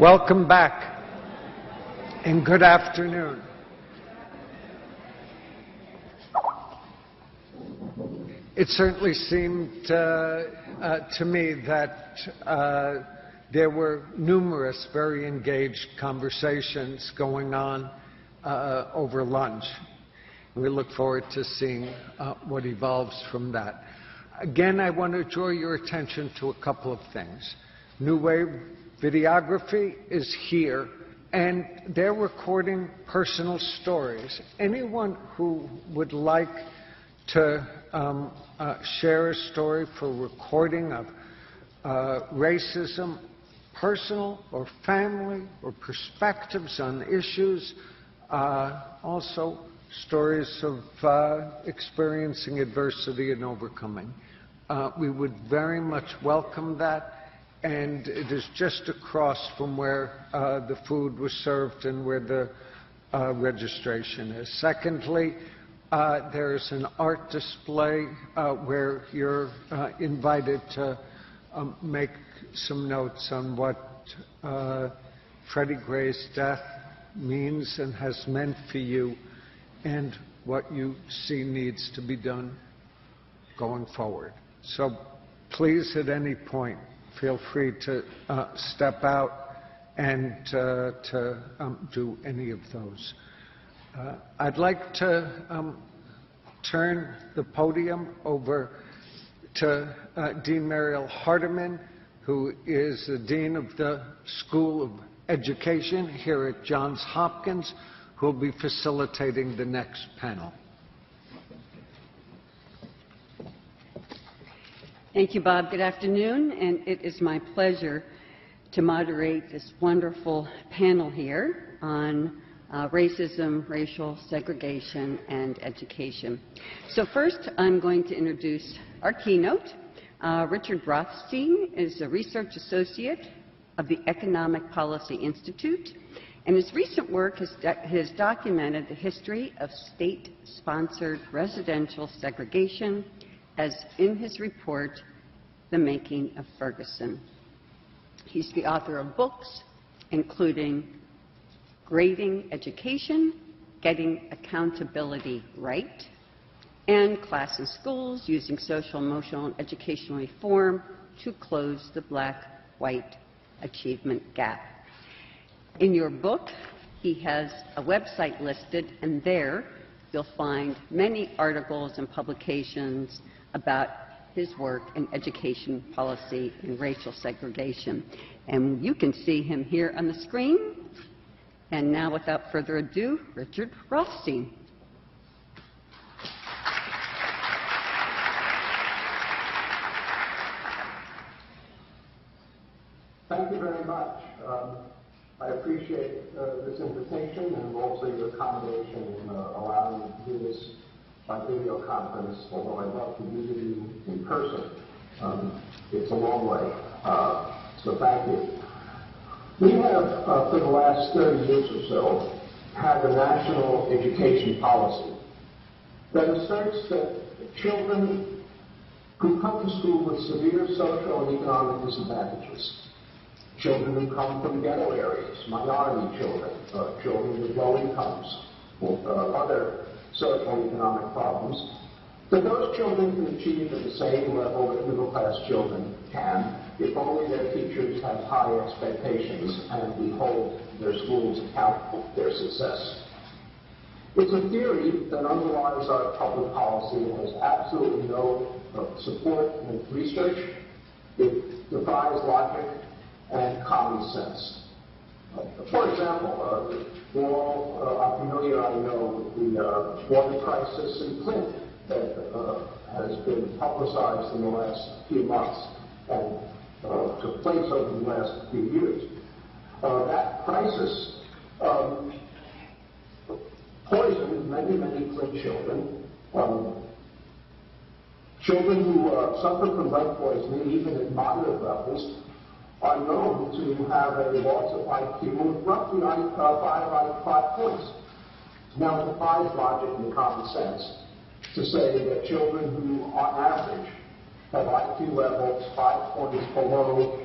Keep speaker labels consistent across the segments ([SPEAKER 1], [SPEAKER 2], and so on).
[SPEAKER 1] Welcome back and good afternoon. It certainly seemed to me that there were numerous very engaged conversations going on over lunch. We look forward to seeing what evolves from that. Again, I want to draw your attention to a couple of things. New Wave Videography is here, and they're recording personal stories. Anyone who would like to share a story for recording of racism, personal or family or perspectives on issues, also stories of experiencing adversity and overcoming. We would very much welcome that. And it is just across from where the food was served and where the registration is. Secondly, there's an art display where you're invited to make some notes on what Freddie Gray's death means and has meant for you and what you see needs to be done going forward. So please, at any point, feel free to step out and to do any of those. I'd like to turn the podium over to Dean Mariel Hardiman, who is the Dean of the School of Education here at Johns Hopkins, who will be facilitating the next panel.
[SPEAKER 2] Thank you, Bob. Good afternoon, and it is my pleasure to moderate this wonderful panel here on racism, racial segregation, and education. So first, I'm going to introduce our keynote. Richard Rothstein is a research associate of the Economic Policy Institute, and his recent work has documented the history of state-sponsored residential segregation, as in his report, The Making of Ferguson. He's the author of books, including Grading Education, Getting Accountability Right, and Class in Schools, Using Social, Emotional, and Educational Reform to Close the Black-White Achievement Gap. In your book, he has a website listed, and there you'll find many articles and publications about his work in education policy and racial segregation. And you can see him here on the screen. And now, without further ado, Richard Rothstein.
[SPEAKER 3] Thank you very much. I appreciate this invitation and also your accommodation in allowing me to do this by video conference, although I'd love to visit you in person. It's a long way, so thank you. We have, for the last 30 years or so, had a national education policy that asserts that children who come to school with severe social and economic disadvantages, children who come from ghetto areas, minority children, children with low incomes, other social and economic problems, that those children can achieve at the same level that middle-class children can if only their teachers have high expectations and we hold their schools accountable for their success. It's a theory that underlies our public policy and has absolutely no support in research. It defies logic and common sense. For example, we're all are familiar, I know, with the water crisis in Flint that has been publicized in the last few months and took place over the last few years. That crisis poisoned many, many Flint children. Children who suffer from lead poisoning, even at moderate levels, are known to have a loss of IQ of roughly 5 points. Now, it defies logic and common sense to say that children who, on average, have IQ levels 5 points below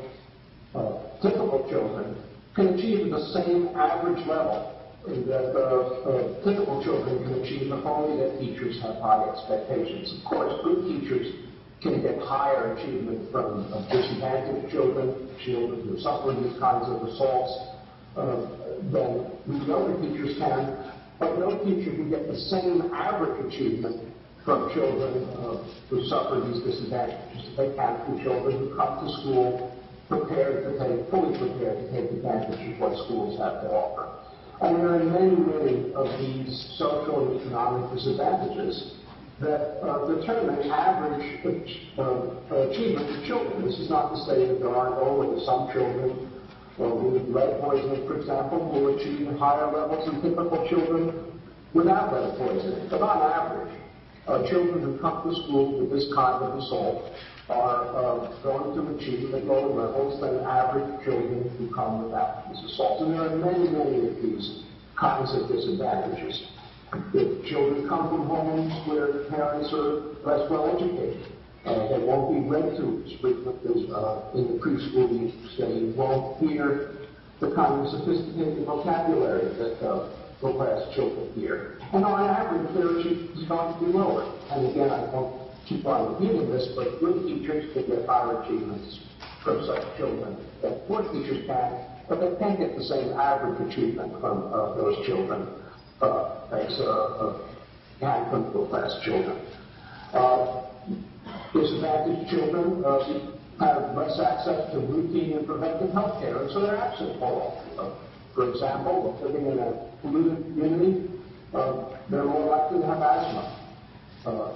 [SPEAKER 3] typical children can achieve at the same average level that typical children can achieve if only that teachers have high expectations. Of course, good teachers can get higher achievement from disadvantaged children, children who suffer these kinds of assaults, than mediocre teachers can, but no teacher can get the same average achievement from children who suffer these disadvantages as they can from children who come to school fully prepared to take advantage of what schools have to offer. And there are many, many of these social and economic disadvantages that determine average achievement of children. This is not to say that there aren't always some children with lead poisoning, for example, who achieve higher levels than typical children without lead poisoning. But on average, children who come to school with this kind of assault are going to achieve at lower levels than average children who come without these assaults. And there are many, many of these kinds of disadvantages. If children come from homes where parents are less well educated, they won't be read to as frequently in the preschool stage, won't hear the kind of sophisticated vocabulary that low-class children hear. And on average, their achievement is going to be lower. And again, I won't keep on repeating this, but good teachers can get higher achievements from such children than poor teachers can, but they can't get the same average achievement from those children as can from low-class children. Disadvantaged children have less access to routine and preventive health care, and so they're absent more often. For example, living in a polluted community, they're more likely to have asthma.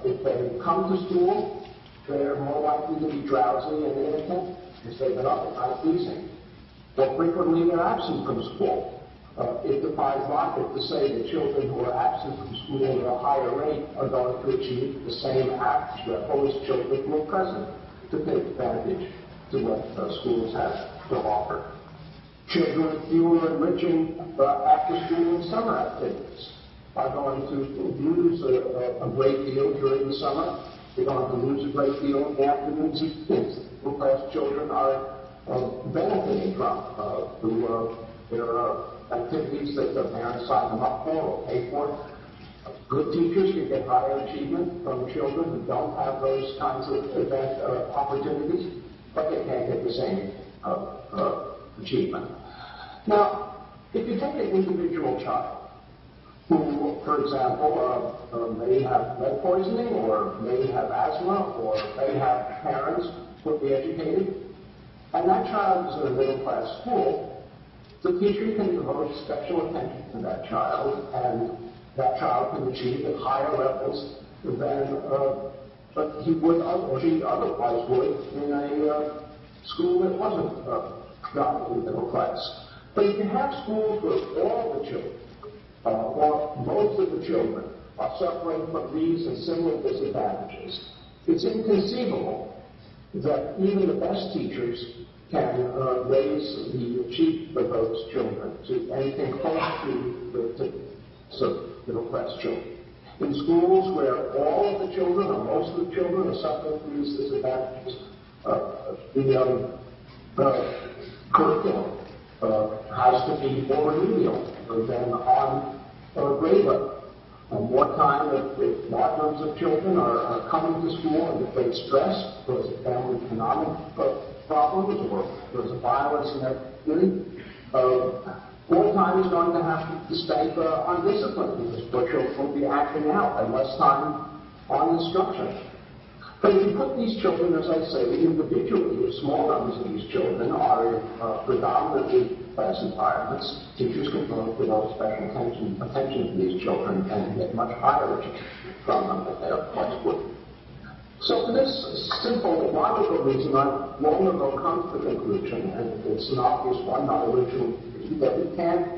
[SPEAKER 3] If they come to school, they're more likely to be drowsy and inattentive because they've been up at night freezing. More frequently, they're absent from school. It defies logic to say that children who are absent from school at a higher rate are going to achieve the same average level as children who are present to take advantage to what schools have to offer. Children with fewer enriching after-school and summer activities are going to lose a great deal during the summer. They're going to lose a great deal in the afternoons and evenings. Middle-class children are benefiting from through their activities that their parents sign them up for or pay for. Good teachers can get higher achievement from children who don't have those kinds of opportunities, but they can't get the same achievement. Now, if you take an individual child who, for example, may have lead poisoning or may have asthma or may have parents poorly educated, and that child is in a middle-class school, the teacher can devote special attention to that child, and that child can achieve at higher levels than he would or she otherwise would in a school that wasn't predominantly middle class. But if you have schools where all the children, or most of the children, are suffering from these and similar disadvantages, it's inconceivable that even the best teachers can raise the achievement of those children to anything close to the middle-class children. In schools where all of the children or most of the children are suffering from these disadvantages, the curriculum has to be more remedial than on grade level. More time if large numbers of children are coming to school under great stress because of family economic problems or because of violence in their community, more time is going to have to be spent on discipline because poor children will be acting out and less time on instruction. But if you put these children, as I say, individually, small numbers of these children are in predominantly class environments, teachers can devote special attention to these children and get much higher achievement from them than they otherwise would. So for this simple, logical reason, I've long ago come to the conclusion, and it's an obvious one, not original, that we can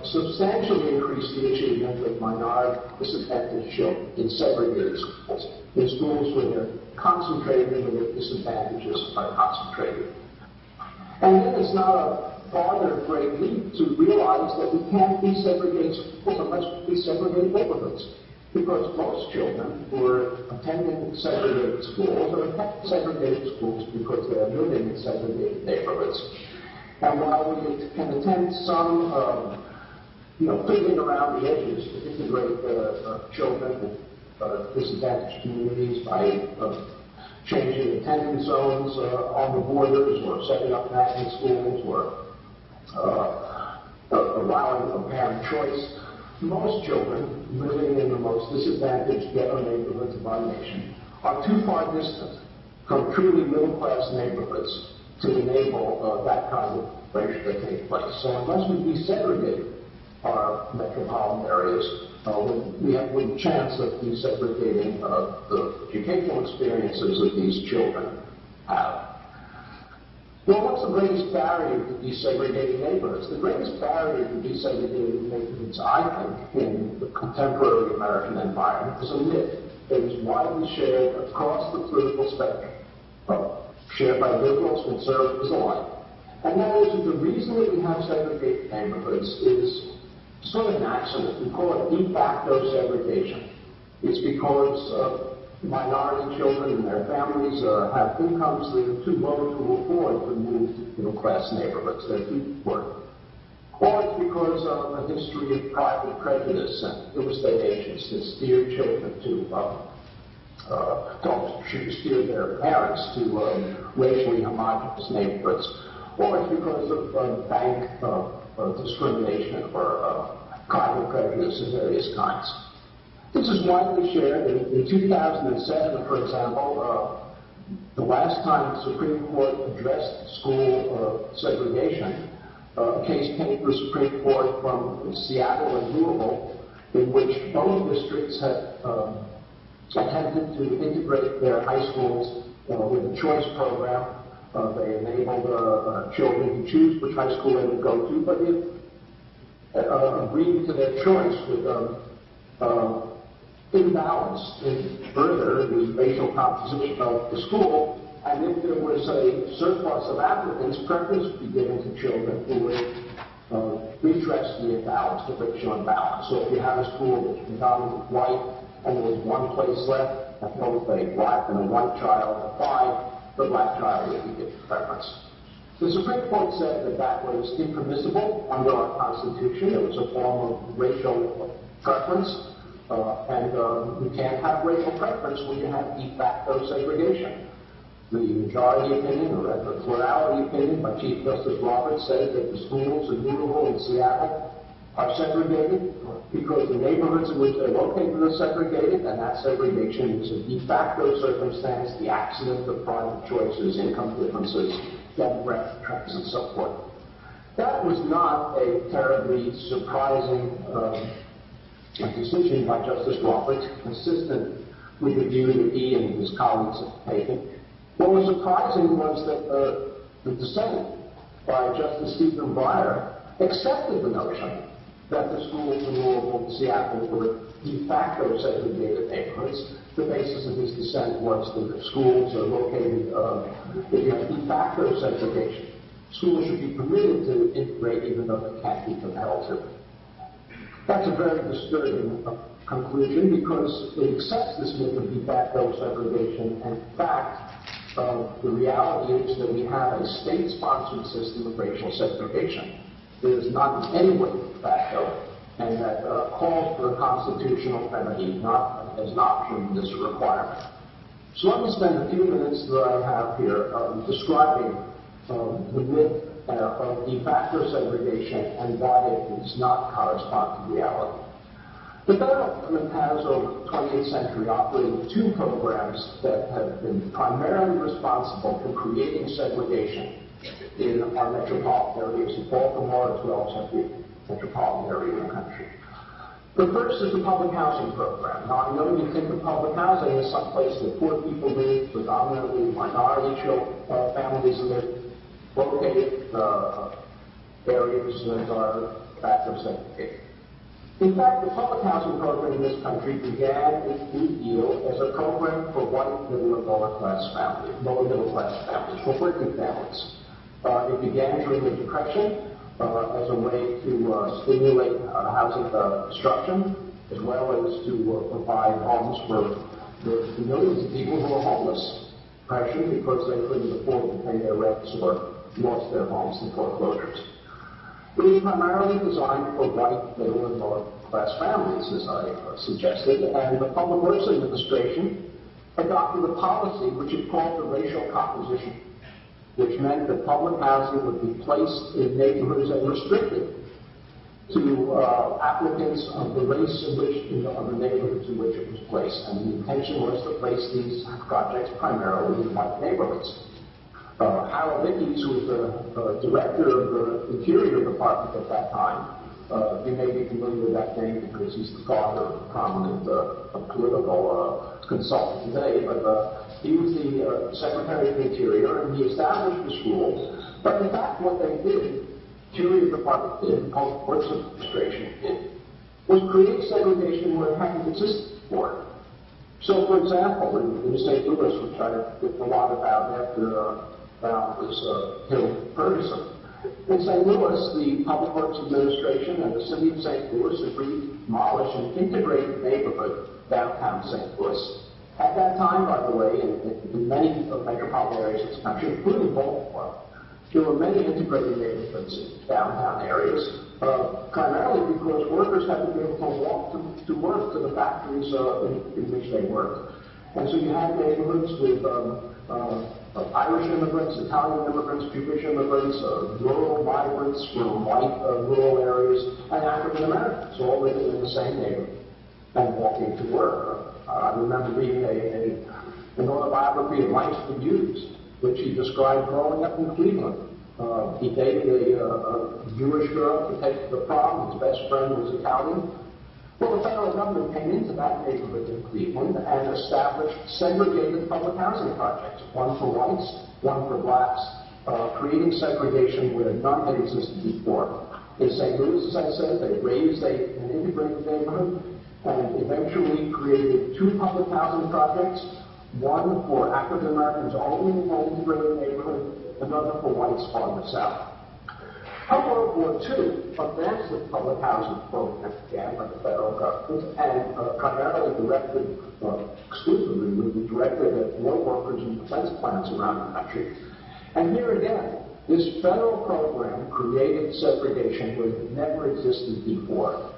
[SPEAKER 3] substantially increase the achievement of minority disadvantaged children in segregated schools, in schools where they're concentrated and where disadvantages are concentrated. And then it's not a farther great leap to realize that we can't desegregate schools unless we desegregate neighborhoods. Because most children who are attending segregated schools are attending segregated schools because they are living in segregated neighborhoods. And while we can attempt some, fiddling around the edges to integrate children in disadvantaged communities by changing attendance zones on the borders, or setting up magnet schools, or allowing parent choice, most children living in the most disadvantaged ghetto neighborhoods of our nation are too far distant from truly middle-class neighborhoods to enable that kind of ratio to take place. So unless we desegregate our metropolitan areas, we have little chance of desegregating the educational experiences that these children have. Well, what's the greatest barrier to desegregating neighborhoods? The greatest barrier to desegregating neighborhoods, I think, in the contemporary American environment is a myth that is widely shared across the political spectrum, shared by liberals, conservatives alike. And that is that the reason that we have segregated neighborhoods is sort of an accident. We call it de facto segregation. It's because minority children and their families have incomes that are too low to afford to move to middle-class neighborhoods. They're too poor. Or it's because of a history of private prejudice and interstate agents that steer children to steer their parents to racially homogeneous neighborhoods. Or it's because of bank discrimination or private prejudice of various kinds. This is widely shared. In 2007, for example, the last time the Supreme Court addressed school segregation, a case came to the Supreme Court from Seattle and Louisville, in which both districts had attempted to integrate their high schools with a choice program. They enabled children to choose which high school they would go to, but if agreed to their choice with imbalance in further the racial composition of the school, and if there was a surplus of applicants, preference would be given to children who would redress the imbalance, the racial imbalance. So if you had a school that was predominantly white and there was one place left, and both a black and a white child applied, the black child would be given preference. The Supreme Court said that that was impermissible under our Constitution. It was a form of racial preference, and you can't have racial preference when you have de facto segregation. The majority opinion, or the plurality opinion by Chief Justice Roberts, said that the schools in Louisville and Seattle are segregated because the neighborhoods in which they're located are segregated, and that segregation is a de facto circumstance, the accident of private choices, income differences, demographic trends, and so forth. That was not a terribly surprising decision by Justice Roberts, consistent with the view that he and his colleagues have taken. What was surprising was that the dissent by Justice Stephen Breyer accepted the notion that the schools in Louisville and Seattle were de facto segregated neighborhoods. The basis of his dissent was that the schools are located, if you have de facto segregation, schools should be permitted to integrate even though they can't be compelled to. That's a very disturbing conclusion because it accepts this myth of de facto segregation, and in fact, the reality is that we have a state-sponsored system of racial segregation. It is not in any way de facto, and that calls for a constitutional remedy, not as an option, this requirement. So let me spend a few minutes that I have here describing the myth of de facto segregation and why it does not correspond to reality. The federal government has, over the 20th century, operated two programs that have been primarily responsible for creating segregation in our metropolitan areas of Baltimore as well as every metropolitan area in the country. The first is the public housing program. Now, I know you think of public housing as someplace that poor people live, predominantly minority families, and they're located areas that are facto segregated. In fact, the public housing program in this country began its New Deal as a program for white middle and lower middle class families, for working families. It began during the Depression as a way to stimulate housing construction, as well as to provide homes for the millions of people who are homeless. Depression because they couldn't afford to pay their rents or lost their homes in foreclosures. It was primarily designed for white, middle, and lower-class families, as I suggested, and the Public Works Administration adopted a policy which it called the racial composition, which meant that public housing would be placed in neighborhoods and restricted to applicants of the race in which, of the neighborhoods in which it was placed. And the intention was to place these projects primarily in white neighborhoods. Harold Ickes, who was the director of the Interior Department at that time, you may be familiar with that name because he's the father of a prominent political consultant today, but he was the Secretary of the Interior, and he established this rule. But in fact, what they did, Interior Department did, the Public Works Administration did, was create segregation where it hadn't existed before. So, for example, in St. Louis, which I did a lot about after this Hill Ferguson, in St. Louis, the Public Works Administration and the City of St. Louis agreed to demolish an integrated neighborhood downtown St. Louis. At that time, by the way, in many metropolitan areas of this country, including Baltimore, there were many integrated neighborhoods in downtown areas, primarily because workers had to be able to walk to work, to the factories in which they worked. And so you had neighborhoods with Irish immigrants, Italian immigrants, Jewish immigrants, rural migrants from white rural areas, and African Americans, all living in the same neighborhood and walking to work. I remember reading an autobiography of Langston Hughes, which he described growing up in Cleveland. He dated a Jewish girl to take the prom. His best friend was Italian. Well, the federal government came into that neighborhood in Cleveland and established segregated public housing projects, one for whites, one for blacks, creating segregation where none had existed before. In St. Louis, as I said, they raised an integrated neighborhood and eventually created two public housing projects, one for African Americans only in an integrated neighborhood, another for whites on the south. World War II advanced the public housing program began by the federal government and primarily directed, exclusively directed at mill workers and defense plants around the country. And here again, this federal program created segregation where it never existed before.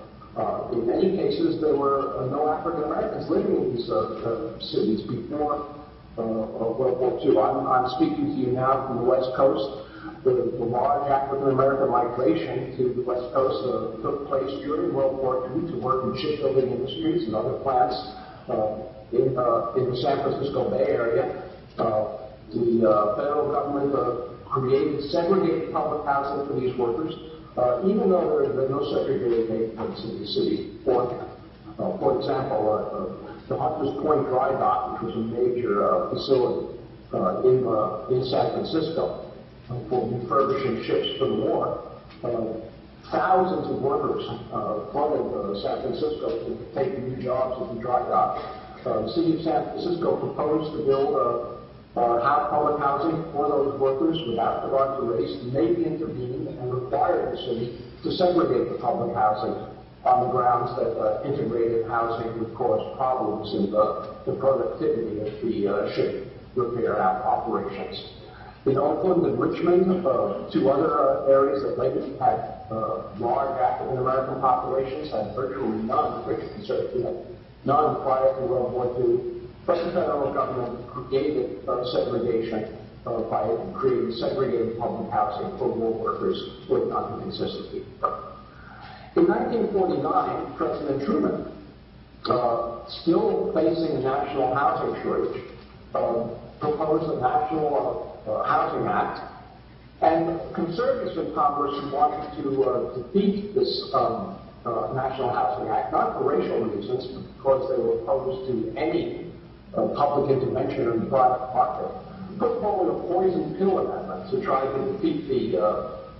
[SPEAKER 3] In many cases, there were no African Americans living in these cities before World War II. I'm speaking to you now from the West Coast. The large African American migration to the West Coast took place during World War II to work in shipbuilding industries and other plants in the San Francisco Bay Area. The federal government created segregated public housing for these workers, even though there had been no segregated neighborhoods in the city beforehand. For example, the Hunters Point Dry Dock, which was a major facility in San Francisco, for refurbishing ships for the war. Thousands of workers flooded San Francisco to take new jobs at the dry dock. The city of San Francisco proposed to build public housing for those workers without regard to race. The Navy intervened and required the city to segregate the public housing on the grounds that integrated housing would cause problems in the productivity of the ship repair operations. In Oakland and Richmond, two other areas that later had large African American populations, had virtually none, none prior to World War II. But the federal government created segregation by creating segregated public housing for rural workers where none had existed before. In 1949, President Truman, still facing a national housing shortage, proposed a national Housing Act, and conservatives in Congress wanted to defeat this National Housing Act, not for racial reasons, but because they were opposed to any public intervention in the private market, put forward a poison pill amendment to try to defeat the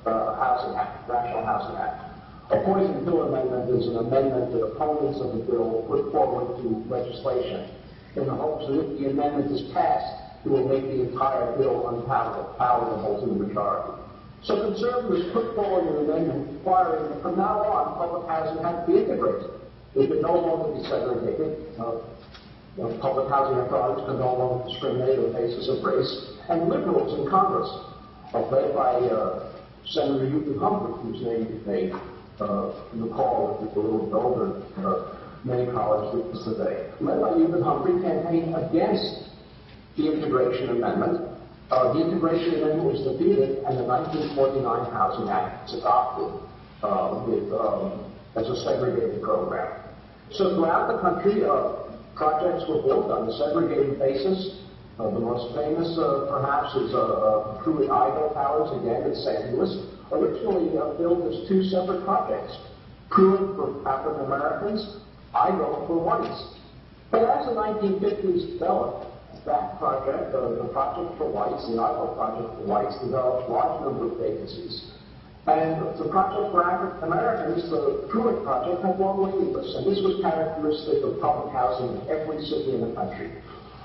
[SPEAKER 3] Housing Act, National Housing Act. A poison pill amendment is an amendment that opponents of the bill put forward to legislation in the hopes that if the amendment is passed, it will make the entire bill unpalatable to the majority. So conservatives put forward an amendment requiring that from now on, public housing had to be integrated. It could no longer be segregated. Public housing authorities could no longer discriminate on the basis of race. And liberals in Congress led by Senator Hubert Humphrey, whose name you may recall with the little builder many college students today. Led by Hubert Humphrey, campaigned against the Integration Amendment. The Integration Amendment was defeated, and the 1949 Housing Act was adopted as a segregated program. So throughout the country, projects were built on a segregated basis. The most famous, perhaps, is Pruitt-Igoe Towers, again in St. Louis, originally built as two separate projects. Pruitt for African Americans, Igoe for whites. But as the 1950s developed, that project, the project for whites, the Igoe project for whites, developed a large number of vacancies. And the project for African Americans, the Pruitt project, had long waiting lists, and this was characteristic of public housing in every city in the country.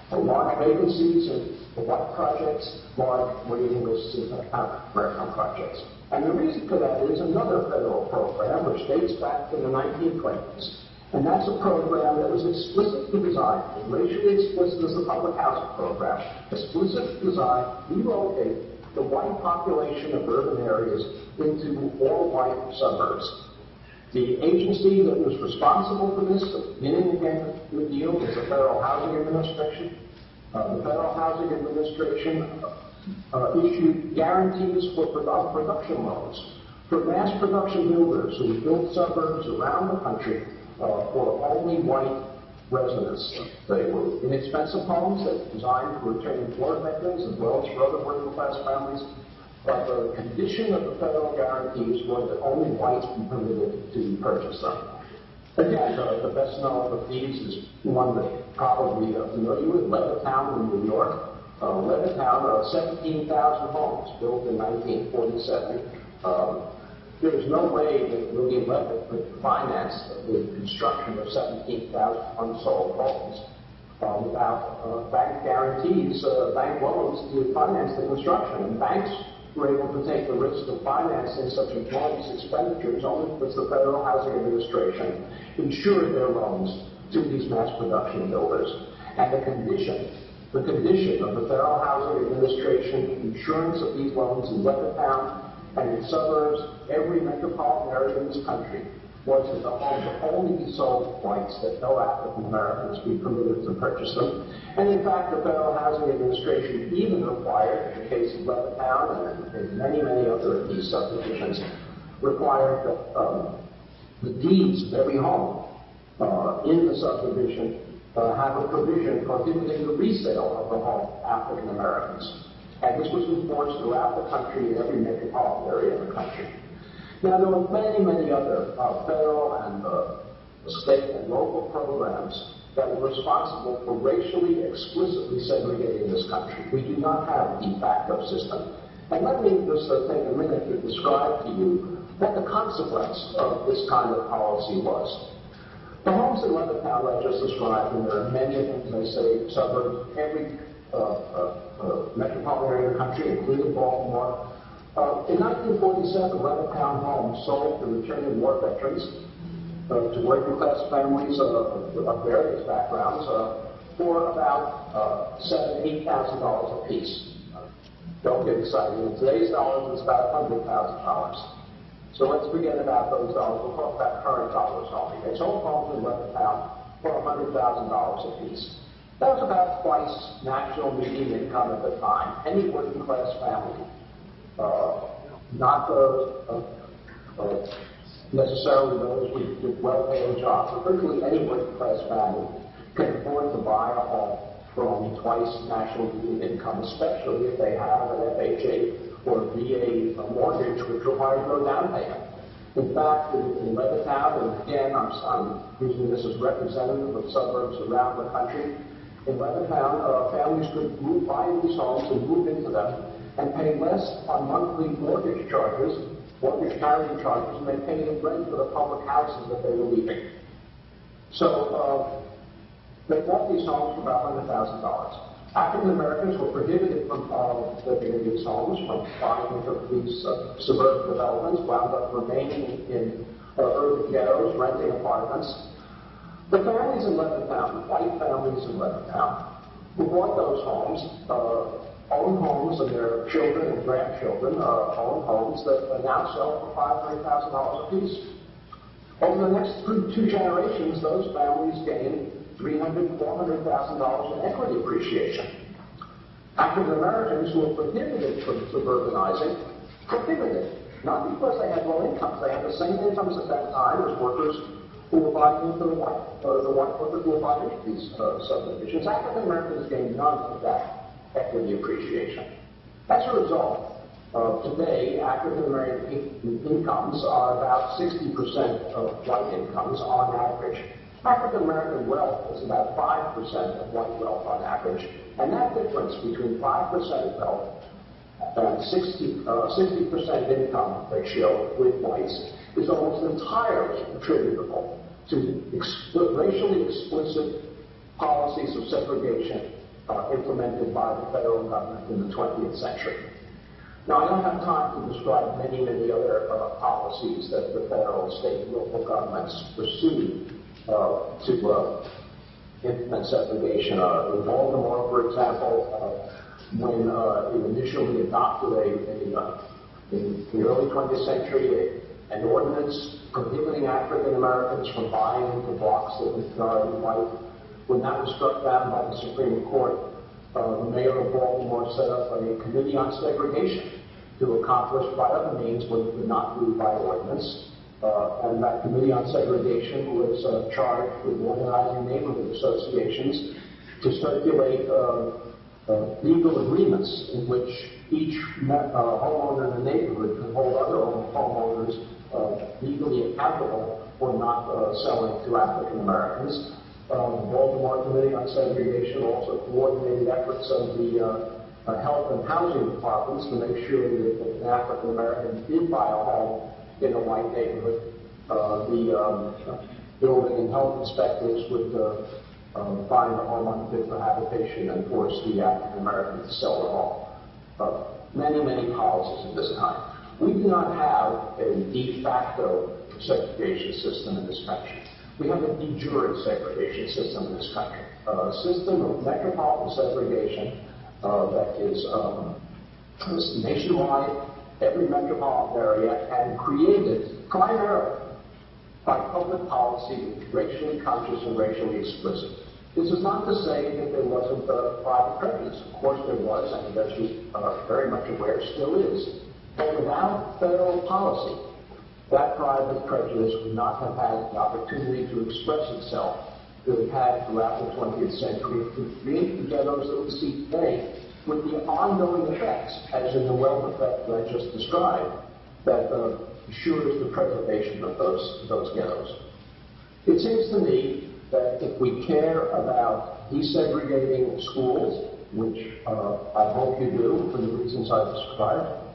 [SPEAKER 3] Large vacancies in the white projects, large waiting lists in the African American projects. And the reason for that is another federal program which dates back to the 1920s. And that's a program that was explicitly designed, as racially explicit as the public housing program, explicitly designed to relocate the white population of urban areas into all-white suburbs. The agency that was responsible for this, beginning again with deal, was the Federal Housing Administration. The Federal Housing Administration issued guarantees for production loans for mass production builders who built suburbs around the country for only white residents. They were inexpensive homes that were designed for returning war veterans as well as for other working class families. But the condition of the federal guarantees was that only whites be permitted to purchase them. Again, the best known of these is one that probably familiar with, Levittown in New York. Levittown, 17,000 homes built in 1947. There is no way that William Levitt could finance the construction of 17,000 unsold homes without bank guarantees, bank loans to finance the construction. And banks were able to take the risk of financing such enormous expenditures only because the Federal Housing Administration insured their loans to these mass production builders. And the condition of the Federal Housing Administration insurance of these loans in Levittown and in suburbs, every metropolitan area in this country, was that the homes would only be sold to whites, that no African Americans be permitted to purchase them. And in fact, the Federal Housing Administration even required, in the case of Levittown and in many, many other of these subdivisions, required that the deeds of every home in the subdivision have a provision prohibiting the resale of the home to African Americans. And this was enforced throughout the country, in every metropolitan area in the country. Now, there were many, many other federal and state and local programs that were responsible for racially explicitly segregating this country. We do not have a de facto system. And let me just take a minute to describe to you what the consequence of this kind of policy was. The homes in Levittown I just described, and there are many of them, as I say, suburbs, every metropolitan area of the country, including Baltimore. In 1947, Levittown homes sold to returning war veterans, to working class families of various backgrounds, for about $7,000 to $8,000 a piece. Don't get excited. In today's dollars, it's about $100,000. So let's forget about those dollars. We'll talk about current dollars only. They sold homes in Levittown for $100,000 a piece. That was about twice national median income at the time. Any working class family, not necessarily those with well-paying jobs, but virtually any working class family can afford to buy a home for only twice national median income, especially if they have an FHA or VA mortgage which requires no down payment. In fact, in Levittown, and again, I'm using this as representative of suburbs around the country, in Levittown, families could buy these homes and move into them and pay less on monthly mortgage charges, mortgage carrying charges, and they paid in rent for the public houses that they were leaving. So they bought these homes for about $100,000. African Americans were prohibited from living in these homes, from buying into these suburban developments, wound up remaining in urban ghettos, renting apartments. The families in Levittown, white families in Levittown, who bought those homes, own homes and their children and grandchildren own homes that now sell for $500,000 apiece. Over the next two generations, those families gain $300,000, $400,000 in equity appreciation. African Americans who were prohibited from suburbanizing, prohibited, not because they had low incomes. They had the same incomes at that time as workers who were buying into the white workers who were buying into these subdivisions. African Americans gained none of that equity appreciation. As a result, today, African American incomes are about 60% of white incomes on average. African American wealth is about 5% of white wealth on average, and that difference between 5% wealth and 60% income ratio with whites is almost entirely attributable to racially explicit policies of segregation implemented by the federal government in the 20th century. Now, I don't have time to describe many other policies that the federal, state, and local governments pursued to implement segregation. In Baltimore, for example, when it initially adopted in the early 20th century an ordinance prohibiting African Americans from buying into blocks that were majority white, when that was struck down by the Supreme Court, the mayor of Baltimore set up a committee on segregation to accomplish by other means what it could not do by ordinance. And that committee on segregation was charged with organizing neighborhood associations to circulate legal agreements in which each homeowner in the neighborhood could hold other homeowners legally accountable for not selling to African Americans. The Baltimore Committee on Segregation also coordinated efforts of the health and housing departments to make sure that if an African American did buy a home in a white neighborhood, the building and health inspectors would find the home unfit for habitation and force the African American to sell the home. Many policies of this kind. We do not have a de facto segregation system in this country. We have a de jure segregation system in this country. A system of metropolitan segregation that is nationwide, every metropolitan area, and created primarily by public policy, racially conscious and racially explicit. This is not to say that there wasn't private prejudice. Of course there was, and as you are very much aware, still is. But without federal policy, that private prejudice would not have had the opportunity to express itself that it had throughout the 20th century to create the ghettos that we see today, with the ongoing effects, as in the wealth effect that I just described, that assures the preservation of those ghettos. It seems to me that if we care about desegregating schools, which I hope you do for the reasons I've described,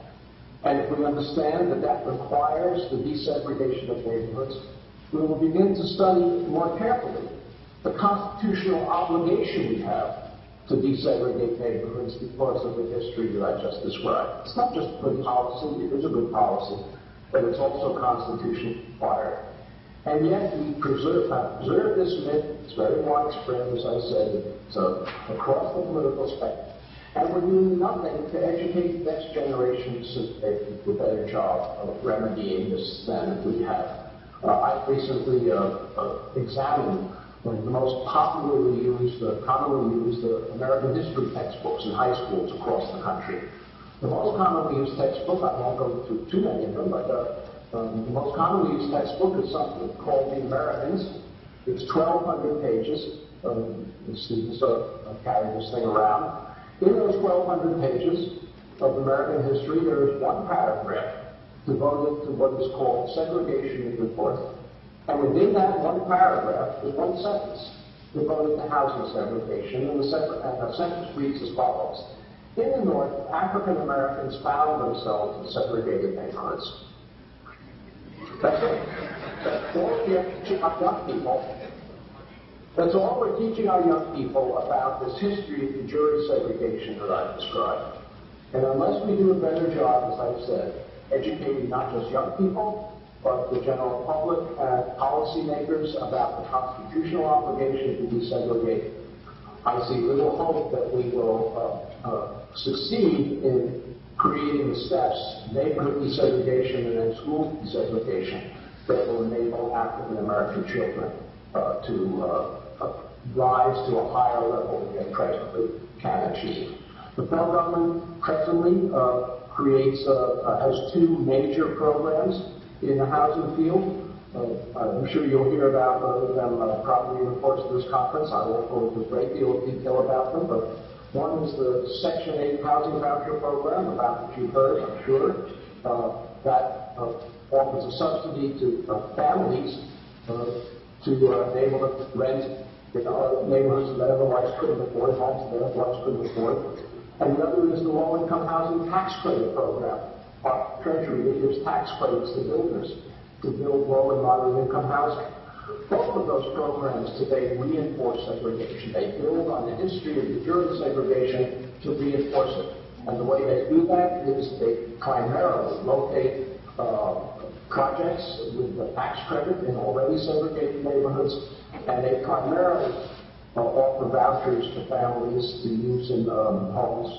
[SPEAKER 3] and if we understand that that requires the desegregation of neighborhoods, we will begin to study more carefully the constitutional obligation we have to desegregate neighborhoods because of the history that I just described. It's not just good policy, it is a good policy, but it's also constitutionally required. And yet we have preserved this myth. It's very widespread, as I said. It's across the political spectrum. And we're doing nothing to educate the next generation so they can do a better job of remedying this than we have. I've recently examined the most commonly used American history textbooks in high schools across the country. The most commonly used textbook, I won't go through too many of them, but the most commonly used textbook is something called The Americans. It's 1,200 pages. The students carry this thing around. In those 1,200 pages of American history, there is one paragraph devoted to what is called segregation report. And within that one paragraph is one sentence devoted to housing segregation, and the sentence reads as follows. In the North, African Americans found themselves in segregated neighborhoods. That's it. That's all we have to teach our young people. That's all we're teaching our young people about this history of de jure segregation that I've described. And unless we do a better job, as I've said, educating not just young people, but the general public and policymakers about the constitutional obligation to desegregate, I see little hope that we will succeed in creating the steps, neighborhood desegregation and then school desegregation, that will enable African American children to rise to a higher level than they presently can achieve. The federal government presently has two major programs in the housing field. I'm sure you'll hear about them probably in the course of this conference. I won't go into a great deal of detail about them, but one is the Section 8 housing voucher program, about which you've heard, I'm sure, that offers a subsidy to families to enable them to rent in neighborhoods that otherwise couldn't afford, homes that otherwise couldn't afford. And the other is the low-income housing tax credit program. Our Treasury gives tax credits to builders to build low and moderate income housing. Both of those programs today reinforce segregation. They build on the history of the juror segregation to reinforce it. And the way they do that is they primarily locate projects with the tax credit in already segregated neighborhoods, and they primarily offer vouchers to families to use in homes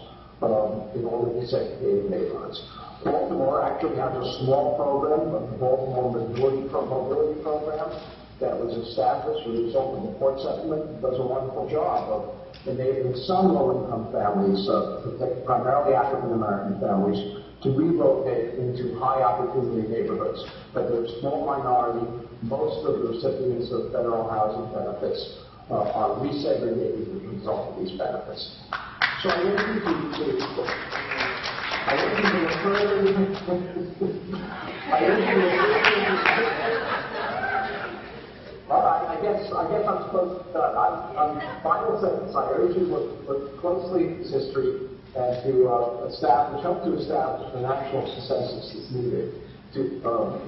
[SPEAKER 3] in already segregated neighborhoods. Baltimore actually has a small program, the Baltimore Mobility Program, that was established as a result of the port settlement. It does a wonderful job of enabling some low-income families, primarily African-American families, to relocate into high-opportunity neighborhoods. But they're a small minority. Most of the recipients of federal housing benefits are resegregated as a result of these benefits. So I urge you to I guess I'm supposed to, on final sentence, I urge you to look closely at this history and to help to establish the national consensus that's needed to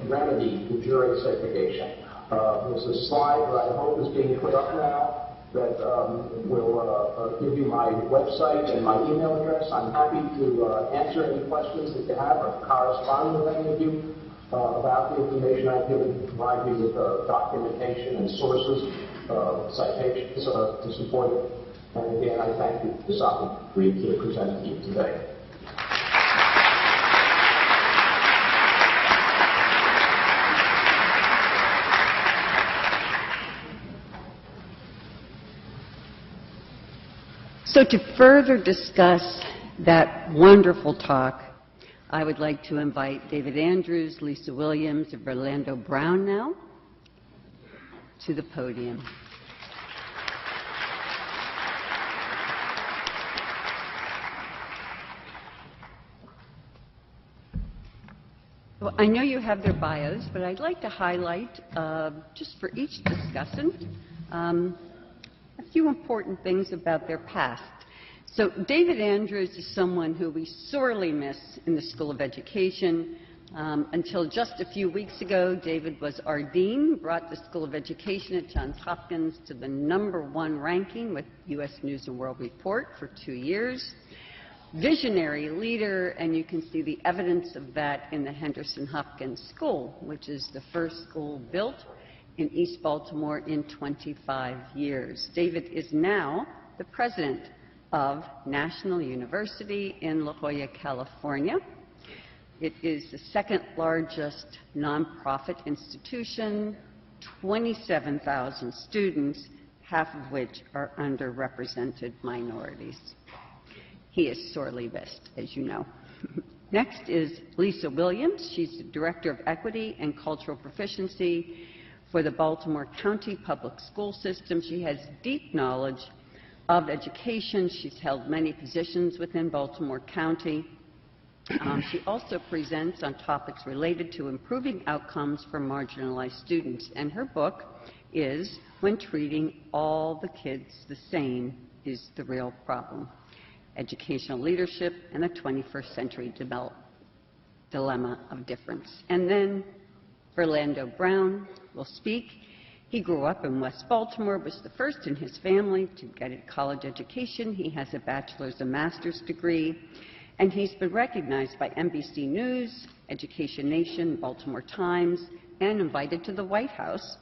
[SPEAKER 3] remedy the jury segregation. There's a slide that I hope is being put up now that will give you my website and my email address. I'm happy to answer any questions that you have or correspond with any of you about the information I've given, provide you with documentation and sources, citations to support it. And again, I thank you for this opportunity to present to you today.
[SPEAKER 2] So to further discuss that wonderful talk, I would like to invite David Andrews, Lisa Williams, and Orlando Brown now to the podium. Well, I know you have their bios, but I'd like to highlight, just for each discussant, a few important things about their past. So David Andrews is someone who we sorely miss in the School of Education. Until just a few weeks ago, David was our dean, brought the School of Education at Johns Hopkins to the #1 ranking with U.S. News & World Report for 2 years. Visionary leader, and you can see the evidence of that in the Henderson Hopkins School, which is the first school built in East Baltimore in 25 years. David is now the president of National University in La Jolla, California. It is the second largest nonprofit institution, 27,000 students, half of which are underrepresented minorities. He is sorely missed, as you know. Next is Lisa Williams. She's the Director of Equity and Cultural Proficiency for the Baltimore County Public School System. She has deep knowledge of education. She's held many positions within Baltimore County. She also presents on topics related to improving outcomes for marginalized students. And her book is When Treating All the Kids the Same is the Real Problem: Educational Leadership and the 21st Century Dilemma of Difference. And then Orlando Brown will speak. He grew up in West Baltimore, was the first in his family to get a college education. He has a bachelor's and master's degree, and he's been recognized by NBC News, Education Nation, Baltimore Times, and invited to the White House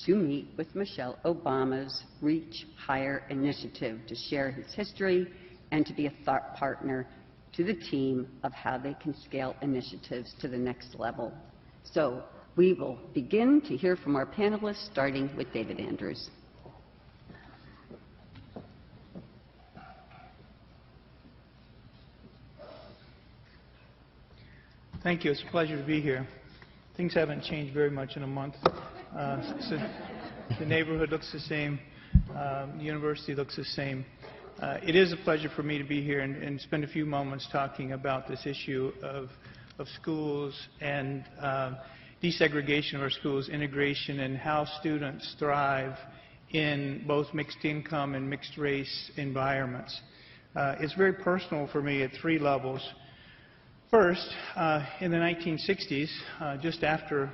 [SPEAKER 2] to meet with Michelle Obama's Reach Higher initiative to share his history and to be a thought partner to the team of how they can scale initiatives to the next level. So we will begin to hear from our panelists, starting with David Andrews.
[SPEAKER 4] Thank you. It's a pleasure to be here. Things haven't changed very much in a month. So the neighborhood looks the same. The university looks the same. It is a pleasure for me to be here and spend a few moments talking about this issue of schools and desegregation of our schools, integration, and how students thrive in both mixed income and mixed race environments. It's very personal for me at three levels. First, in the 1960s, just after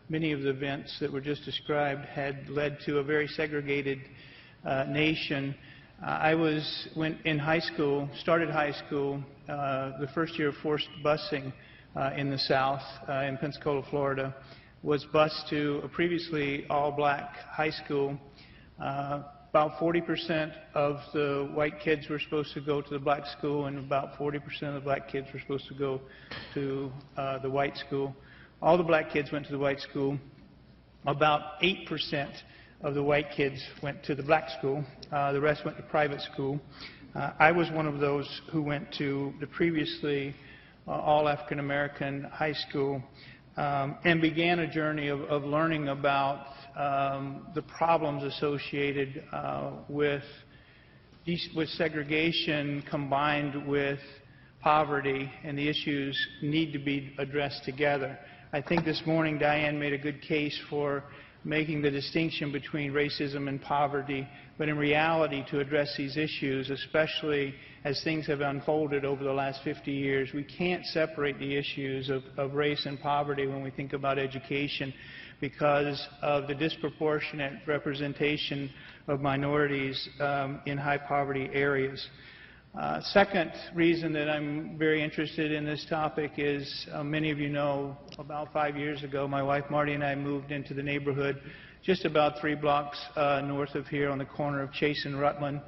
[SPEAKER 4] many of the events that were just described had led to a very segregated nation, I went in high school, started high school, the first year of forced busing in the South, in Pensacola, Florida, was bused to a previously all-black high school. About 40% of the white kids were supposed to go to the black school, and about 40% of the black kids were supposed to go to the white school. All the black kids went to the white school. About 8% of the white kids went to the black school. The rest went to private school. I was one of those who went to the previously all African-American high school and began a journey of learning about the problems associated with segregation combined with poverty, and the issues need to be addressed together. I think this morning Diane made a good case for making the distinction between racism and poverty, but in reality, to address these issues, especially as things have unfolded over the last 50 years, we can't separate the issues of race and poverty when we think about education, because of the disproportionate representation of minorities in high poverty areas. Second reason that I'm very interested in this topic is, many of you know, about 5 years ago, my wife Marty and I moved into the neighborhood just about 3 blocks north of here on the corner of Chase and Rutland.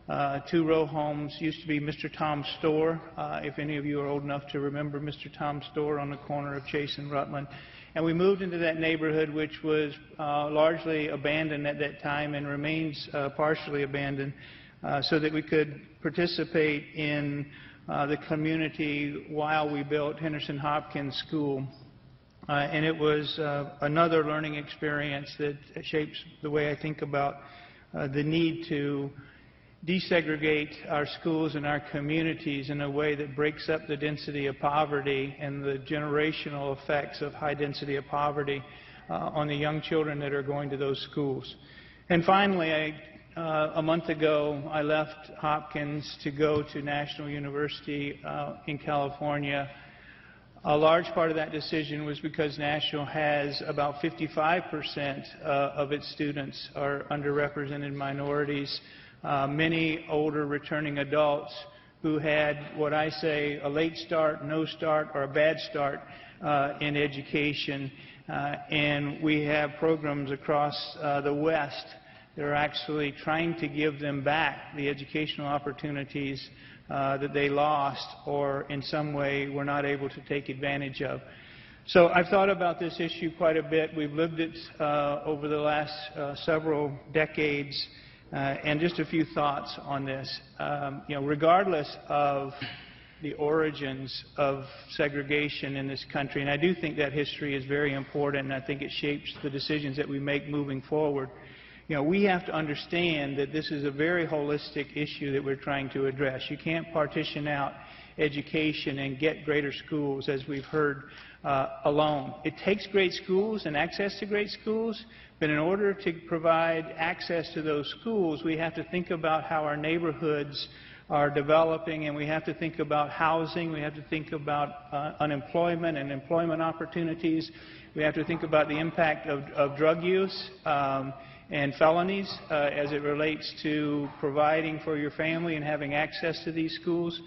[SPEAKER 4] 2-row homes, used to be Mr. Tom's store, if any of you are old enough to remember Mr. Tom's store on the corner of Chase and Rutland. And we moved into that neighborhood, which was largely abandoned at that time and remains partially abandoned, so that we could participate in the community while we built Henderson Hopkins School. And it was another learning experience that shapes the way I think about the need to desegregate our schools and our communities in a way that breaks up the density of poverty and the generational effects of high density of poverty on the young children that are going to those schools. And finally, a month ago, I left Hopkins to go to National University in California. A large part of that decision was because National has about 55% of its students are underrepresented minorities, many older returning adults who had what I say a late start, no start, or a bad start in education. And we have programs across the West that are actually trying to give them back the educational opportunities that they lost or in some way were not able to take advantage of. So I've thought about this issue quite a bit. We've lived it over the last several decades, and just a few thoughts on this. Regardless of the origins of segregation in this country, and I do think that history is very important, and I think it shapes the decisions that we make moving forward. We have to understand that this is a very holistic issue that we're trying to address. You can't partition out education and get greater schools, as we've heard, alone. It takes great schools and access to great schools, but in order to provide access to those schools, we have to think about how our neighborhoods are developing, and we have to think about housing, we have to think about unemployment and employment opportunities, we have to think about the impact of drug use and felonies as it relates to providing for your family and having access to these schools.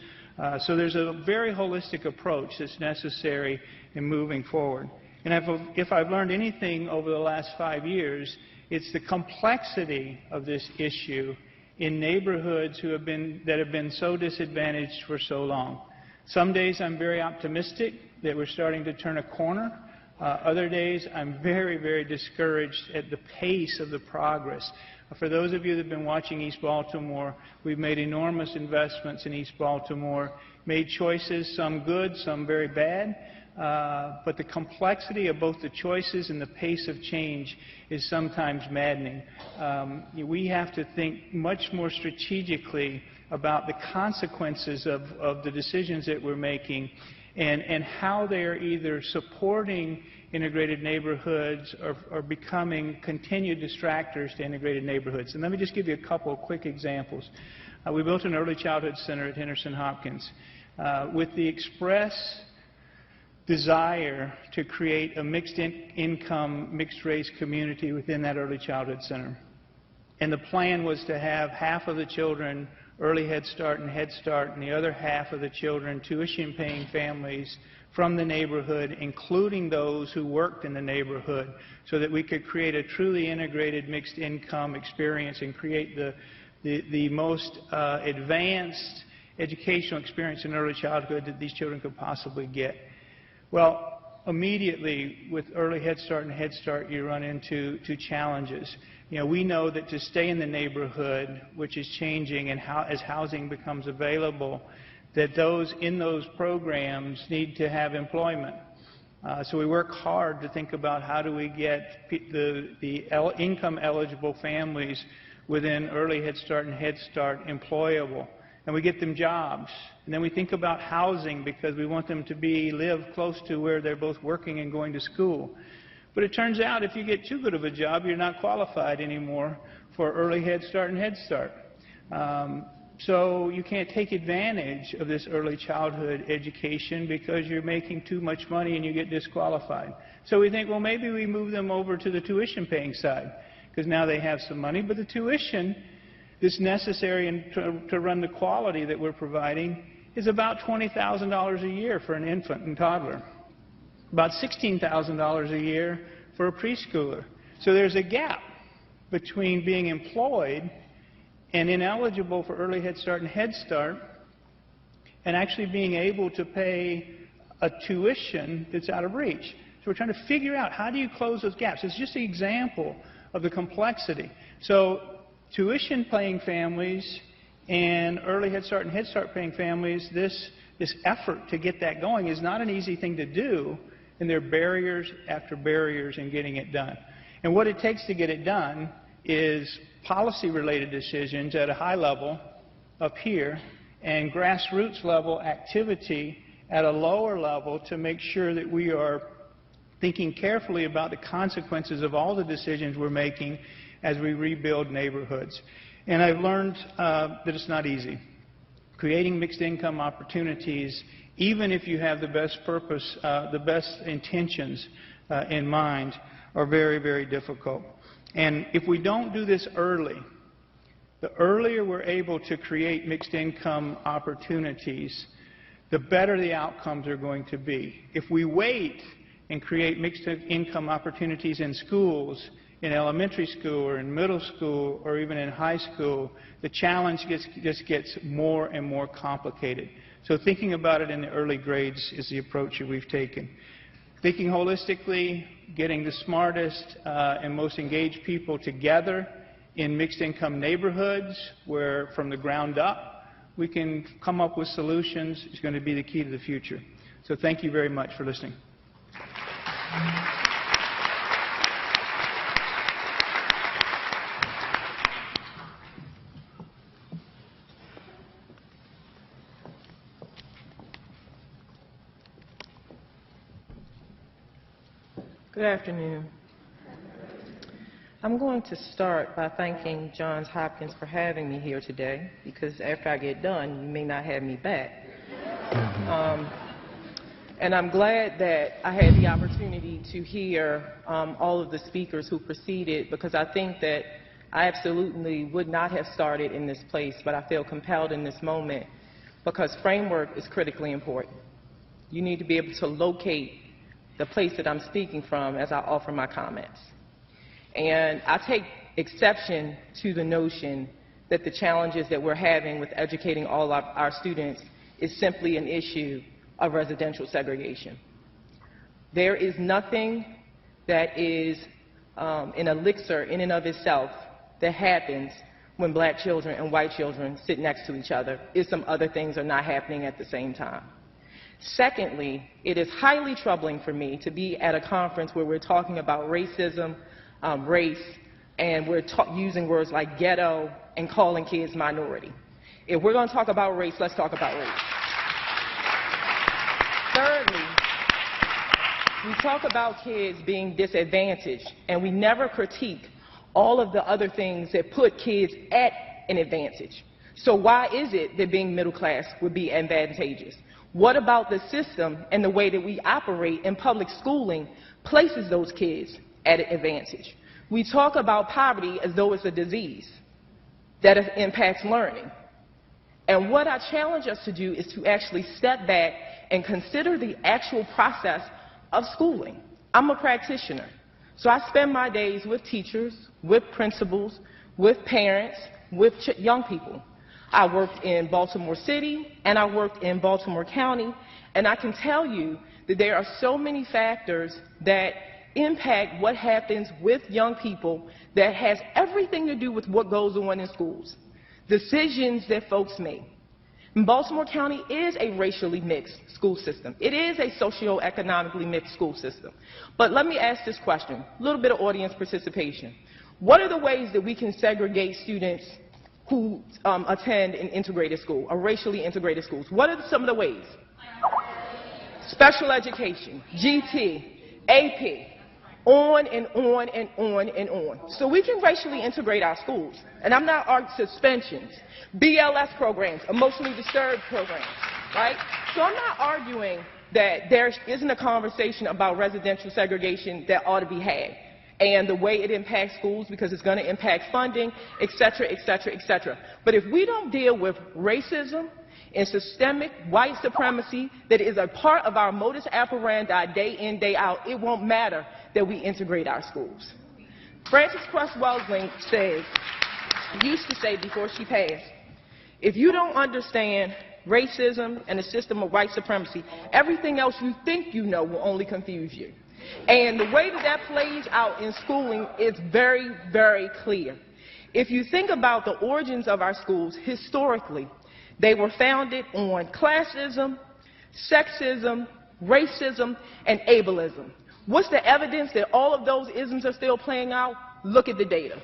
[SPEAKER 4] So there's a very holistic approach that's necessary in moving forward. And if I've learned anything over the last 5 years, it's the complexity of this issue in neighborhoods that have been so disadvantaged for so long. Some days I'm very optimistic that we're starting to turn a corner. Other days I'm very, very discouraged at the pace of the progress. For those of you that have been watching East Baltimore, we've made enormous investments in East Baltimore, made choices, some good, some very bad, but the complexity of both the choices and the pace of change is sometimes maddening. We have to think much more strategically about the consequences of the decisions that we're making and how they are either supporting integrated neighborhoods or becoming continued distractors to integrated neighborhoods. And let me just give you a couple of quick examples. We built an early childhood center at Henderson Hopkins with the express desire to create a mixed income, mixed race community within that early childhood center. And the plan was to have half of the children early Head Start and Head Start, and the other half of the children tuition-paying families from the neighborhood, including those who worked in the neighborhood, so that we could create a truly integrated mixed income experience and create the most advanced educational experience in early childhood that these children could possibly get. Well, immediately with early Head Start and Head Start, you run into challenges. You know, we know that to stay in the neighborhood, which is changing, and as housing becomes available, that those in those programs need to have employment. So we work hard to think about how do we get the income-eligible families within early Head Start and Head Start employable. And we get them jobs. And then we think about housing because we want them to live close to where they're both working and going to school. But it turns out if you get too good of a job, you're not qualified anymore for early Head Start and Head Start. So you can't take advantage of this early childhood education because you're making too much money and you get disqualified. So we think, well, maybe we move them over to the tuition-paying side because now they have some money. But the tuition that's necessary to run the quality that we're providing is about $20,000 a year for an infant and toddler, about $16,000 a year for a preschooler. So there's a gap between being employed and ineligible for early Head Start and Head Start and actually being able to pay a tuition that's out of reach. So we're trying to figure out how do you close those gaps. It's just an example of the complexity. So tuition-paying families and early Head Start and Head Start paying families, this effort to get that going is not an easy thing to do, and there are barriers after barriers in getting it done. And what it takes to get it done is policy-related decisions at a high level up here and grassroots level activity at a lower level to make sure that we are thinking carefully about the consequences of all the decisions we're making as we rebuild neighborhoods. And I've learned that it's not easy. Creating mixed income opportunities, even if you have the best purpose, the best intentions in mind, are very, very difficult. And if we don't do this early, the earlier we're able to create mixed income opportunities, the better the outcomes are going to be. If we wait and create mixed income opportunities in schools, in elementary school or in middle school or even in high school, the challenge just gets more and more complicated. So thinking about it in the early grades is the approach that we've taken. Thinking holistically, getting the smartest and most engaged people together in mixed income neighborhoods where from the ground up we can come up with solutions is going to be the key to the future. So thank you very much for listening.
[SPEAKER 5] Good afternoon. I'm going to start by thanking Johns Hopkins for having me here today, because after I get done, you may not have me back. And I'm glad that I had the opportunity to hear all of the speakers who preceded, because I think that I absolutely would not have started in this place, but I feel compelled in this moment because framework is critically important. You need to be able to locate the place that I'm speaking from as I offer my comments. And I take exception to the notion that the challenges that we're having with educating all our students is simply an issue of residential segregation. There is nothing that is an elixir in and of itself that happens when black children and white children sit next to each other if some other things are not happening at the same time. Secondly, it is highly troubling for me to be at a conference where we're talking about racism, race, and we're using words like ghetto and calling kids minority. If we're going to talk about race, let's talk about race. Thirdly, we talk about kids being disadvantaged, and we never critique all of the other things that put kids at an advantage. So why is it that being middle class would be advantageous? What about the system and the way that we operate in public schooling places those kids at an advantage? We talk about poverty as though it's a disease that impacts learning. And what I challenge us to do is to actually step back and consider the actual process of schooling. I'm a practitioner, so I spend my days with teachers, with principals, with parents, with young people. I worked in Baltimore City and I worked in Baltimore County, and I can tell you that there are so many factors that impact what happens with young people that has everything to do with what goes on in schools, decisions that folks make. And Baltimore County is a racially mixed school system. It is a socioeconomically mixed school system. But let me ask this question, a little bit of audience participation. What are the ways that we can segregate students who attend an integrated school, or racially integrated schools? What are some of the ways? Special education, GT, AP, on and on and on and on. So we can racially integrate our schools. And I'm not arguing suspensions, BLS programs, emotionally disturbed programs, right? So I'm not arguing that there isn't a conversation about residential segregation that ought to be had, and the way it impacts schools because it's going to impact funding, et cetera, et cetera, et cetera. But if we don't deal with racism and systemic white supremacy that is a part of our modus operandi day in, day out, it won't matter that we integrate our schools. Frances Cress Welsing used to say before she passed, if you don't understand racism and the system of white supremacy, everything else you think you know will only confuse you. And the way that that plays out in schooling is very, very clear. If you think about the origins of our schools historically, they were founded on classism, sexism, racism, and ableism. What's the evidence that all of those isms are still playing out? Look at the data.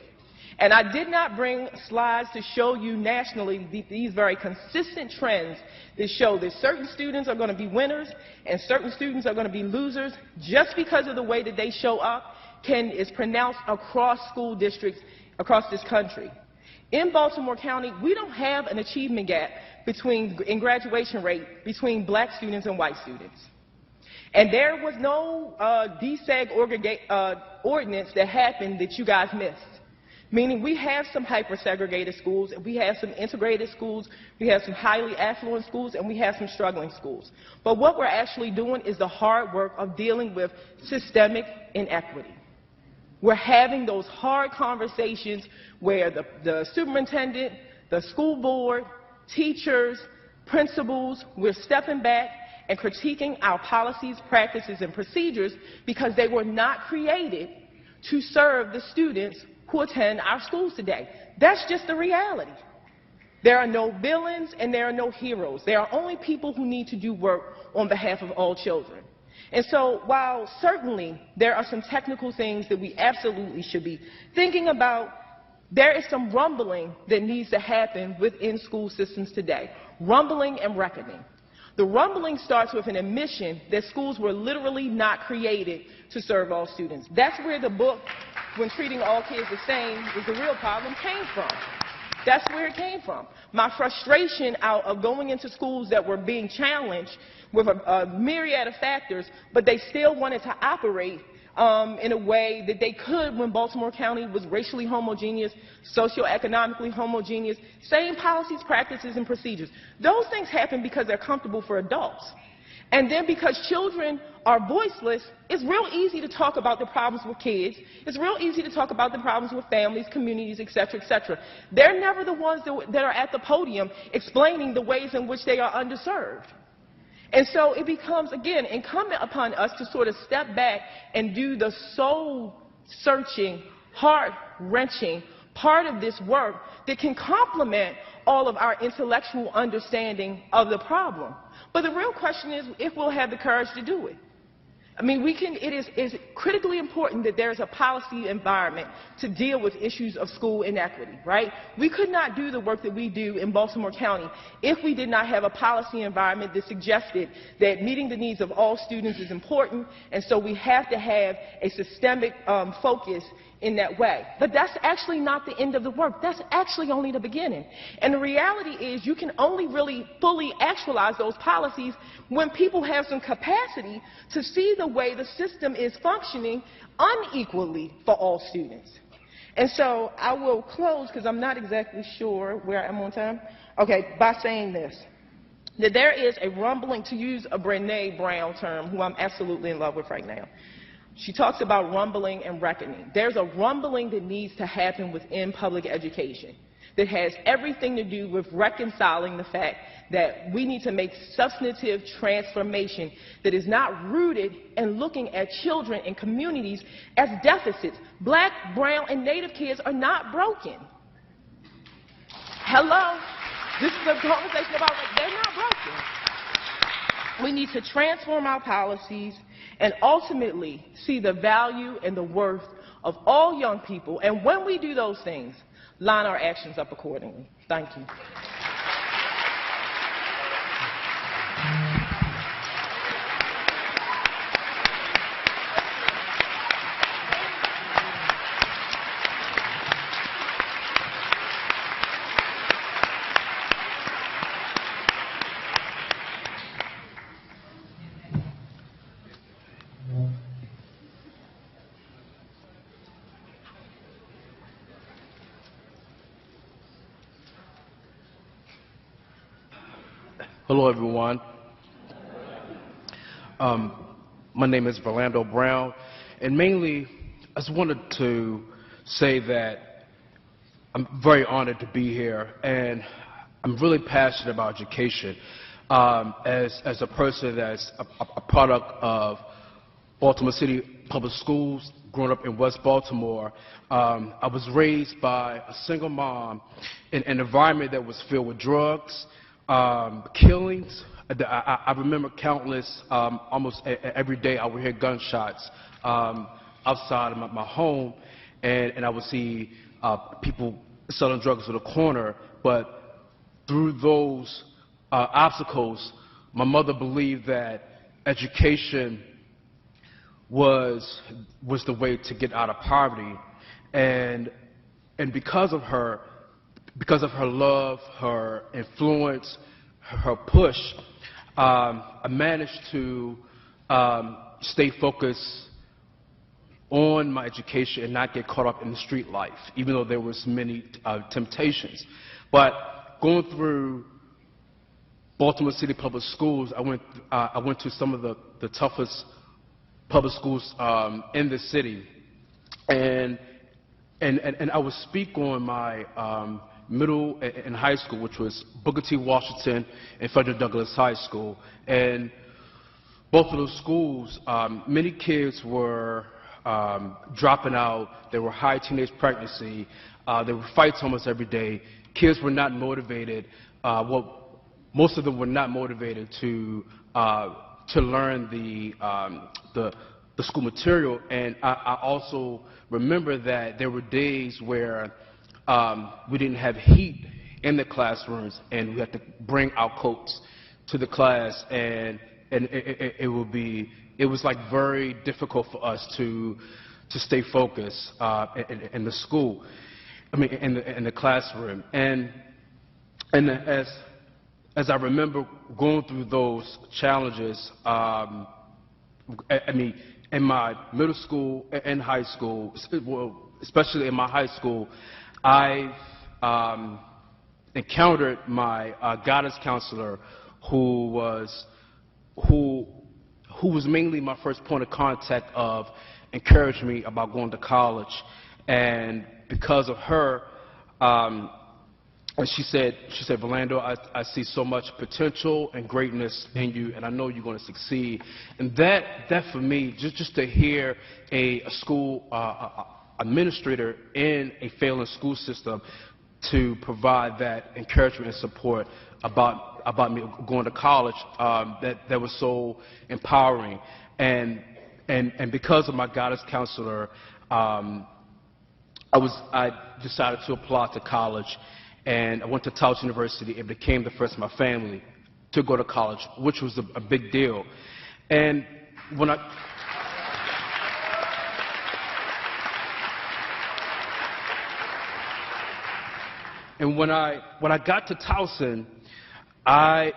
[SPEAKER 5] And I did not bring slides to show you nationally these very consistent trends that show that certain students are going to be winners and certain students are going to be losers just because of the way that they show up is pronounced across school districts across this country. In Baltimore County, we don't have an achievement gap in graduation rate between black students and white students. And there was no deseg ordinance that happened that you guys missed. Meaning we have some hyper-segregated schools, and we have some integrated schools, we have some highly affluent schools, and we have some struggling schools. But what we're actually doing is the hard work of dealing with systemic inequity. We're having those hard conversations where the superintendent, the school board, teachers, principals, we're stepping back and critiquing our policies, practices, and procedures because they were not created to serve the students who attend our schools today. That's just the reality. There are no villains and there are no heroes. There are only people who need to do work on behalf of all children. And so while certainly there are some technical things that we absolutely should be thinking about, there is some rumbling that needs to happen within school systems today. Rumbling and reckoning. The rumbling starts with an admission that schools were literally not created to serve all students. That's where the book, When Treating All Kids the Same is the Real Problem, came from. That's where it came from. My frustration out of going into schools that were being challenged with a myriad of factors, but they still wanted to operate in a way that they could when Baltimore County was racially homogeneous, socioeconomically homogeneous, same policies, practices, and procedures. Those things happen because they're comfortable for adults. And then because children are voiceless, it's real easy to talk about the problems with kids. It's real easy to talk about the problems with families, communities, et cetera, et cetera. They're never the ones that are at the podium explaining the ways in which they are underserved. And so it becomes, again, incumbent upon us to sort of step back and do the soul-searching, heart-wrenching part of this work that can complement all of our intellectual understanding of the problem. But the real question is if we'll have the courage to do it. I mean, it is critically important that there's a policy environment to deal with issues of school inequity, right? We could not do the work that we do in Baltimore County if we did not have a policy environment that suggested that meeting the needs of all students is important, and so we have to have a systemic focus in that way. But that's actually not the end of the work. That's actually only the beginning. And the reality is you can only really fully actualize those policies when people have some capacity to see the way the system is functioning unequally for all students. And so I will close, because I'm not exactly sure where I am on time, okay, by saying this, that there is a rumbling, to use a Brené Brown term, who I'm absolutely in love with right now. She talks about rumbling and reckoning. There's a rumbling that needs to happen within public education that has everything to do with reconciling the fact that we need to make substantive transformation that is not rooted in looking at children and communities as deficits. Black, brown, and Native kids are not broken. Hello? This is a conversation about, like, they're not broken. We need to transform our policies and ultimately see the value and the worth of all young people. And when we do those things, line our actions up accordingly. Thank you.
[SPEAKER 6] Hello, everyone. My name is Orlando Brown, and mainly I just wanted to say that I'm very honored to be here, and I'm really passionate about education. As a person that's a product of Baltimore City Public Schools, growing up in West Baltimore, I was raised by a single mom in an environment that was filled with drugs, killings. I remember countless, almost every day I would hear gunshots outside of my home, and I would see people selling drugs on the corner. But through those obstacles, my mother believed that education was the way to get out of poverty, and because of her love, her influence, her push, I managed to stay focused on my education and not get caught up in the street life, even though there was many temptations. But going through Baltimore City Public Schools, I went to some of the toughest public schools in the city, and I would speak on my middle and high school, which was Booker T. Washington and Frederick Douglass High School. And both of those schools, many kids were dropping out. There were high teenage pregnancy. There were fights almost every day. Kids were not motivated. Most of them were not motivated to learn the school material. And I also remember that there were days where we didn't have heat in the classrooms, and we had to bring our coats to the class, and it was like very difficult for us to stay focused in the school, in the classroom, and as I remember going through those challenges, in my middle school and high school, well, especially in my high school, I've encountered my guidance counselor, who was who was mainly my first point of contact of encouraging me about going to college. And because of her, and she said, Orlando, I see so much potential and greatness in you, and I know you're going to succeed. And that for me, just to hear a school administrator in a failing school system to provide that encouragement and support about me going to college, that was so empowering. And because of my guidance counselor, I decided to apply to college. And I went to Towson University and became the first in my family to go to college, which was a big deal. And when I got to Towson,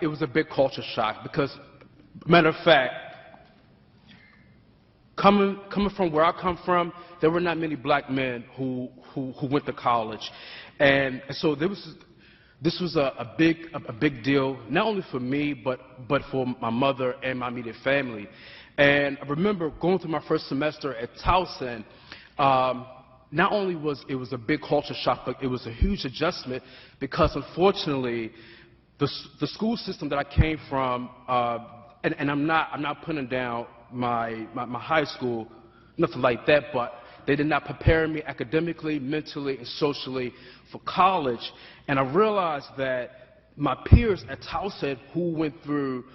[SPEAKER 6] it was a big culture shock because, matter of fact, coming from where I come from, there were not many black men who went to college. And so this was a big deal, not only for me, but for my mother and my immediate family. And I remember going through my first semester at Towson, not only was it a big culture shock, but it was a huge adjustment because, unfortunately, the school system that I came from, and I'm not putting down my high school, nothing like that, but they did not prepare me academically, mentally, and socially for college. And I realized that my peers at Towson who went through,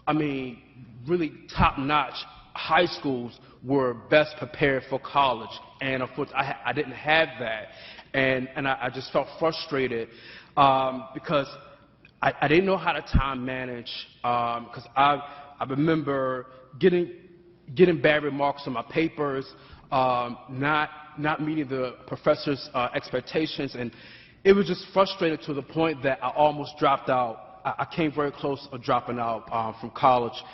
[SPEAKER 6] really top-notch high schools were best prepared for college. And of course, I didn't have that. And I just felt frustrated because I didn't know how to time manage, because I remember getting bad remarks on my papers, not meeting the professor's expectations, and it was just frustrating to the point that I almost dropped out. I came very close to dropping out from college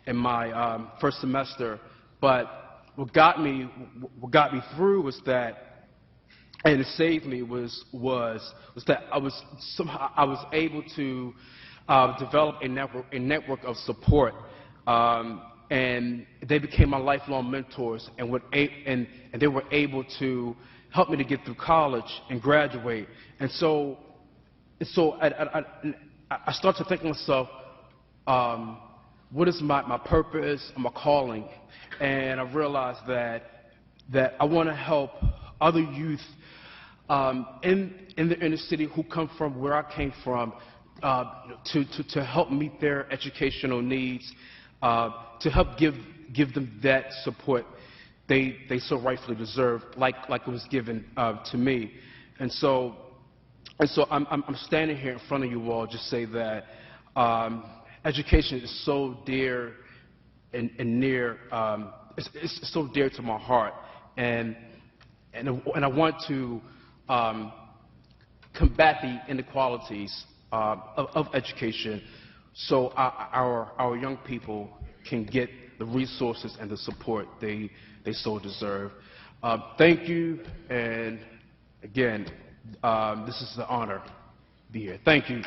[SPEAKER 6] in my first semester. But what got me through was that, and it saved me, was that I was able to develop a network of support. And they became my lifelong mentors, and they were able to help me to get through college and graduate. And so I started to think to myself, what is my purpose and my calling? And I realized that I want to help other youth in the inner city who come from where I came from, to help meet their educational needs, to help give them that support they so rightfully deserve, like it was given to me. And so I'm standing here in front of you all just say that education is so dear and near, it's so dear to my heart, and I want to combat the inequalities of education, so our young people can get the resources and the support they so deserve. Thank you, and again, this is an honor to be here. Thank you.